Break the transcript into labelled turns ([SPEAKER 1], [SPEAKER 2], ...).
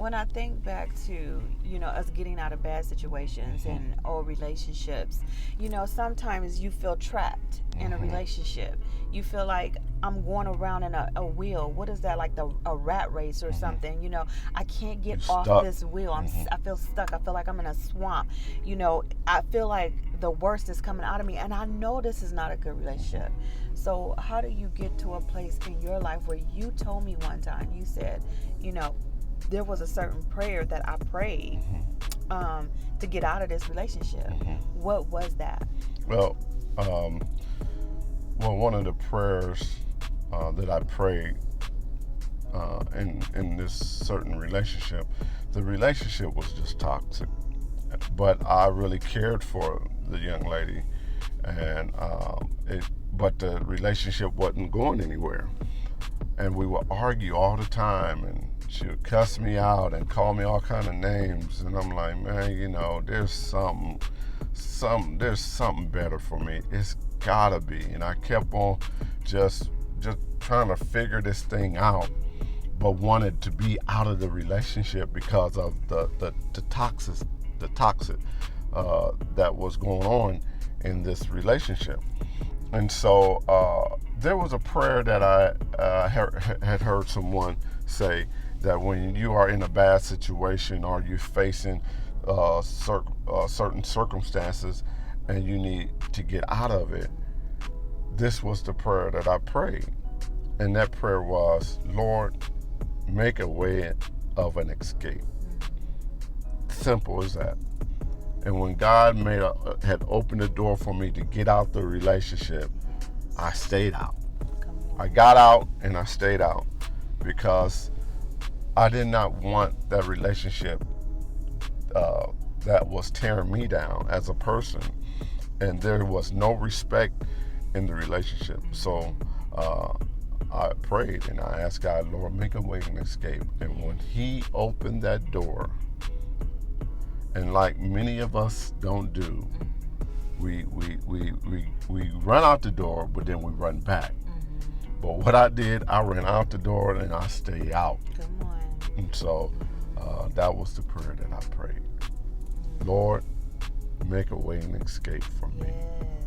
[SPEAKER 1] when I think back to, us getting out of bad situations
[SPEAKER 2] Mm-hmm.
[SPEAKER 1] and old relationships, sometimes you feel trapped in a
[SPEAKER 2] Mm-hmm.
[SPEAKER 1] relationship. You feel like I'm going around in a wheel. What is that, like a rat race or
[SPEAKER 2] Mm-hmm.
[SPEAKER 1] something? I can't get
[SPEAKER 2] You
[SPEAKER 1] off
[SPEAKER 2] stuck.
[SPEAKER 1] this wheel.
[SPEAKER 2] Mm-hmm.
[SPEAKER 1] I feel stuck. I feel like I'm in a swamp. I feel like the worst is coming out of me, and I know this is not a good relationship. So how do you get to a place in your life where you told me one time, you said, you know, there was a certain prayer that I prayed
[SPEAKER 2] Mm-hmm.
[SPEAKER 1] to get out of this relationship.
[SPEAKER 2] Mm-hmm.
[SPEAKER 1] What was that?
[SPEAKER 2] Well, um, one of the prayers that I prayed in this certain relationship, the relationship was just toxic. But I really cared for the young lady, and but the relationship wasn't going anywhere. And we would argue all the time, and she would cuss me out and call me all kind of names. And I'm like, man, there's something better for me. It's gotta be. And I kept on just just trying to figure this thing out, but wanted to be out of the relationship because of the toxic that was going on in this relationship. And so there was a prayer that I had heard someone say, that when you are in a bad situation or you're facing certain circumstances and you need to get out of it, this was the prayer that I prayed. And that prayer was, Lord, make a way of an escape. Simple as that. And when God had opened the door for me to get out the relationship, I
[SPEAKER 1] Yes.
[SPEAKER 2] stayed out.
[SPEAKER 1] Come
[SPEAKER 2] I
[SPEAKER 1] on.
[SPEAKER 2] got out and I stayed out because I did not want that relationship uh, that was tearing me down as a person, and there was no respect in the relationship. So uh, I prayed and I asked God, Lord, make a way and escape. And when He opened that door, and like many of us don't do, we run out the door, but then we run back. But what I did, I ran out the door and I stayed out.
[SPEAKER 1] Come on.
[SPEAKER 2] And so that was the prayer that I prayed. Lord, make a way and escape for me.
[SPEAKER 1] Yes.